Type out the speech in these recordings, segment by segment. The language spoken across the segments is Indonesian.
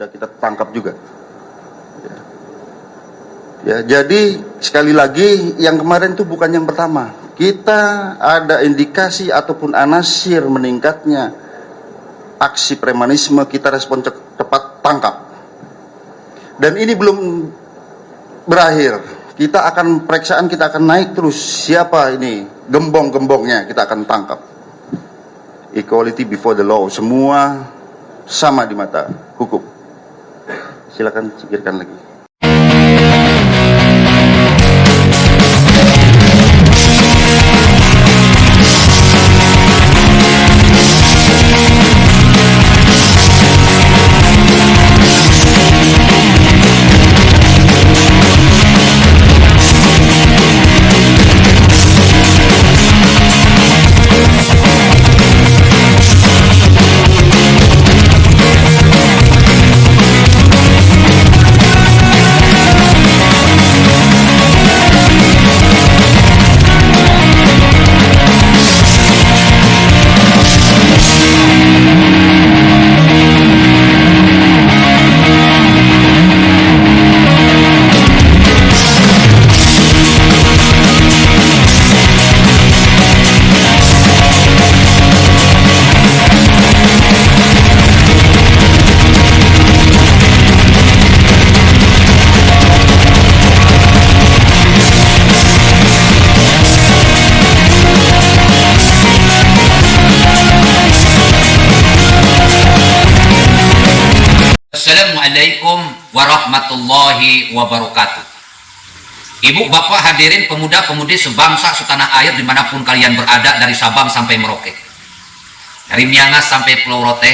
sudah kita tangkap juga. Ya, jadi sekali lagi yang kemarin itu bukan yang pertama. Kita ada indikasi ataupun anasir meningkatnya aksi premanisme, kita respon cepat, tangkap. Dan ini belum berakhir. Kita akan periksaan, kita akan naik terus. Siapa ini gembong-gembongnya, kita akan tangkap. Equality before the law, semua sama di mata hukum. Silakan pikirkan lagi. Assalamualaikum warahmatullahi wabarakatuh. Ibu, bapak, hadirin pemuda-pemudi sebangsa setanah air dimanapun kalian berada, dari Sabang sampai Merauke, dari Miangas sampai Pulau Rote,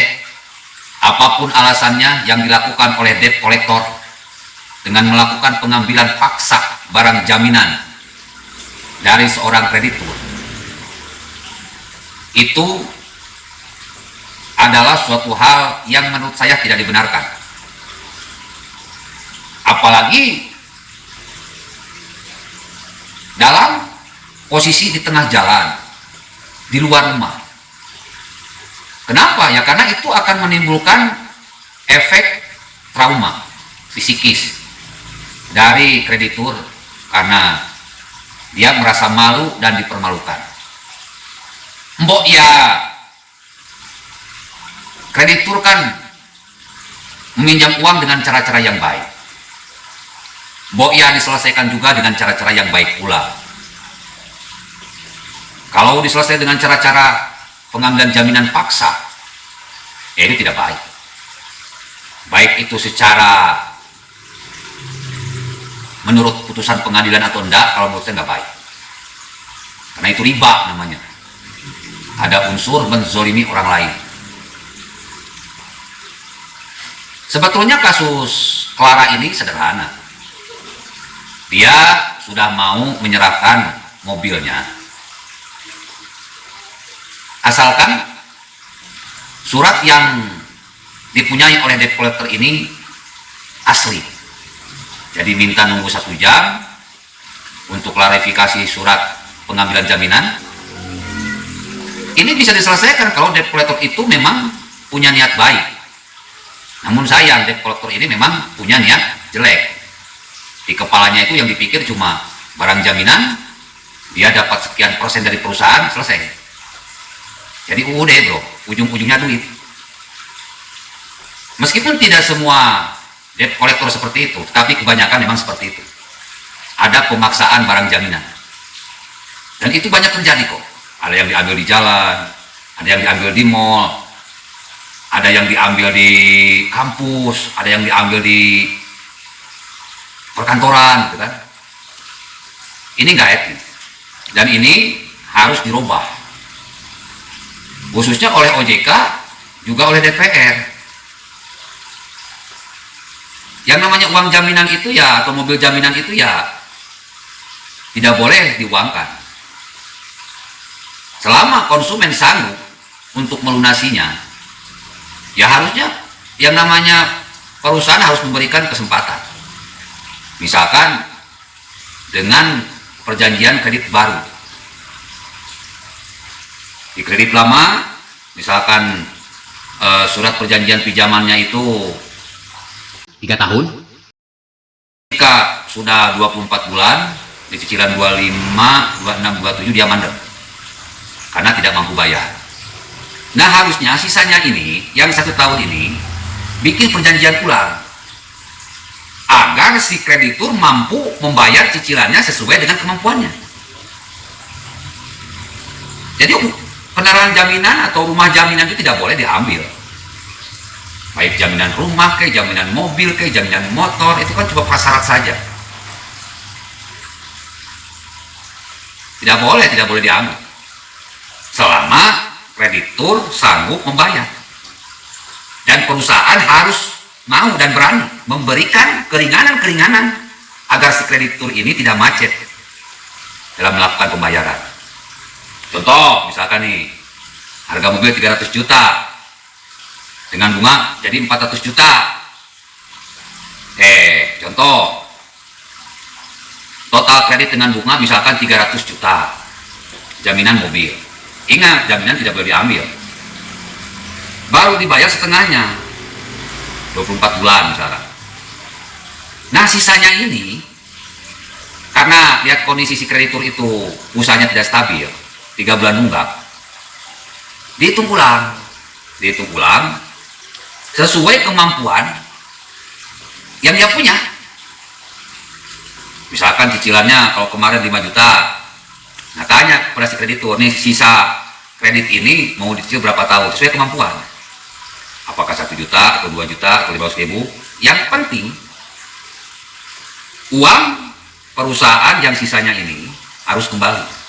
apapun alasannya yang dilakukan oleh debt collector dengan melakukan pengambilan paksa barang jaminan dari seorang kreditur, itu adalah suatu hal yang menurut saya tidak dibenarkan. Apalagi dalam posisi di tengah jalan, di luar rumah. Kenapa? Ya karena itu akan menimbulkan efek trauma psikis dari kreditur, karena dia merasa malu dan dipermalukan. Mbok ya, kreditur kan meminjam uang dengan cara-cara yang baik. Mbok ya diselesaikan juga dengan cara-cara yang baik pula. Kalau diselesaikan dengan cara-cara pengambilan jaminan paksa, ya ini tidak baik. Baik itu secara menurut putusan pengadilan atau enggak, kalau menurut saya enggak baik. Karena itu riba namanya. Ada unsur menzolimi orang lain. Sebetulnya kasus Clara ini sederhana. Dia sudah mau menyerahkan mobilnya, asalkan surat yang dipunyai oleh debt collector ini asli. Jadi minta nunggu 1 jam untuk klarifikasi surat pengambilan jaminan. Ini bisa diselesaikan kalau debt collector itu memang punya niat baik. Namun sayang, debt collector ini memang punya niat jelek. Di kepalanya itu yang dipikir cuma barang jaminan, dia dapat sekian persen dari perusahaan, selesai. Jadi udah bro, ujung-ujungnya duit. Meskipun tidak semua debt collector seperti itu, tapi kebanyakan memang seperti itu. Ada pemaksaan barang jaminan. Dan itu banyak terjadi kok. Ada yang diambil di jalan, ada yang diambil di mall, ada yang diambil di kampus, ada yang diambil di perkantoran, gitu kan. Ini nggak etis, dan ini harus dirubah, khususnya oleh OJK, juga oleh DPR. Yang namanya uang jaminan itu ya, atau mobil jaminan itu ya, tidak boleh diuangkan. Selama konsumen sanggup untuk melunasinya, ya harusnya yang namanya perusahaan harus memberikan kesempatan. Misalkan dengan perjanjian kredit baru. Di kredit lama, misalkan surat perjanjian pinjamannya itu 3 tahun. Jika sudah 24 bulan, di cicilan 25, 26, 27 dia mandek karena tidak mampu bayar. Nah, harusnya sisanya ini, yang 1 tahun ini, bikin perjanjian ulang agar si kreditur mampu membayar cicilannya sesuai dengan kemampuannya. Jadi kendaraan jaminan atau rumah jaminan itu tidak boleh diambil, baik jaminan rumah ke, jaminan mobil ke, jaminan motor, itu kan cuma prasyarat saja. Tidak boleh diambil selama kreditur sanggup membayar, dan perusahaan harus mau dan berani memberikan keringanan-keringanan agar si kreditur ini tidak macet dalam melakukan pembayaran. Contoh, misalkan nih, harga mobil 300 juta dengan bunga jadi 400 juta. Contoh, total kredit dengan bunga misalkan 300 juta, jaminan mobil. Ingat, jaminan tidak boleh diambil. Baru dibayar setengahnya, 24 bulan misalkan. Nah, sisanya ini, karena lihat kondisi si kreditur itu usahanya tidak stabil, 3 bulan nunggak, dihitung ulang sesuai kemampuan yang dia punya. Misalkan cicilannya kalau kemarin 5 juta, nah tanya pada si kreditur, nih sisa kredit ini mau dicicil berapa tahun sesuai kemampuan, apakah 1 juta atau 2 juta atau 500 ribu. Yang penting uang perusahaan yang sisanya ini harus kembali.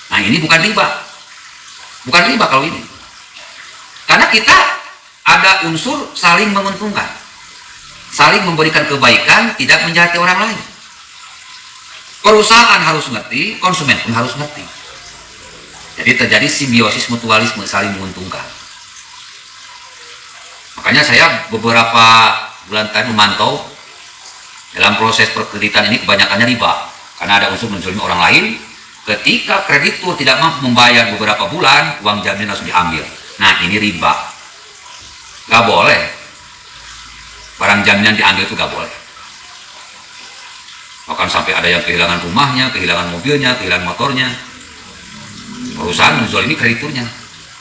Nah, ini bukan riba kalau ini, karena kita ada unsur saling menguntungkan, saling memberikan kebaikan, tidak menjahati orang lain. Perusahaan harus ngerti, konsumen pun harus ngerti. Jadi terjadi simbiosis mutualisme, saling menguntungkan. Makanya saya beberapa bulan tadi memantau dalam proses perkreditan ini kebanyakannya riba, karena ada unsur menzalimi orang lain. Ketika kreditur tidak mampu membayar beberapa bulan, uang jaminan langsung diambil. Nah, ini riba. Gak boleh. Barang jaminan diambil itu gak boleh. Bahkan sampai ada yang kehilangan rumahnya, kehilangan mobilnya, kehilangan motornya. Perusahaan menzalimi krediturnya.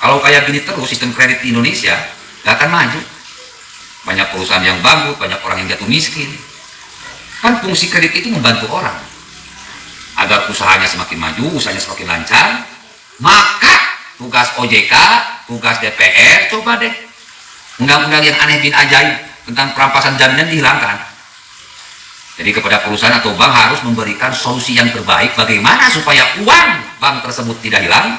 Kalau kayak gini terus sistem kredit di Indonesia, gak akan maju. Banyak perusahaan yang bangkrut, banyak orang yang jatuh miskin. Kan fungsi kredit itu membantu orang agar usahanya semakin maju, usahanya semakin lancar. Maka tugas OJK, tugas DPR, coba deh undang-undang yang aneh bin ajaib tentang perampasan jaminan dihilangkan. Jadi kepada perusahaan atau bank harus memberikan solusi yang terbaik bagaimana supaya uang bank tersebut tidak hilang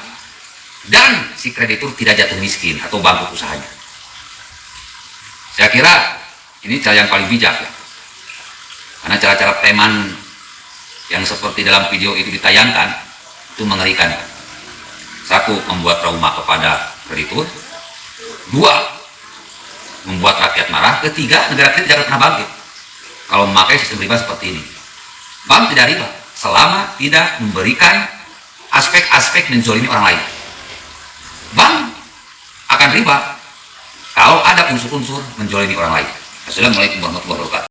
dan si kreditur tidak jatuh miskin atau bangkrut usahanya. Saya kira ini cara yang paling bijak ya. Karena cara-cara preman yang seperti dalam video itu ditayangkan itu mengerikan. 1, membuat trauma kepada kreditur. 2, membuat rakyat marah. 3, negara kita tidak pernah bangkit kalau memakai sistem riba seperti ini. Bank tidak riba selama tidak memberikan aspek-aspek menzalimi orang lain. Bank akan riba kalau ada unsur-unsur menzalimi orang lain. Assalamualaikum warahmatullahi wabarakatuh.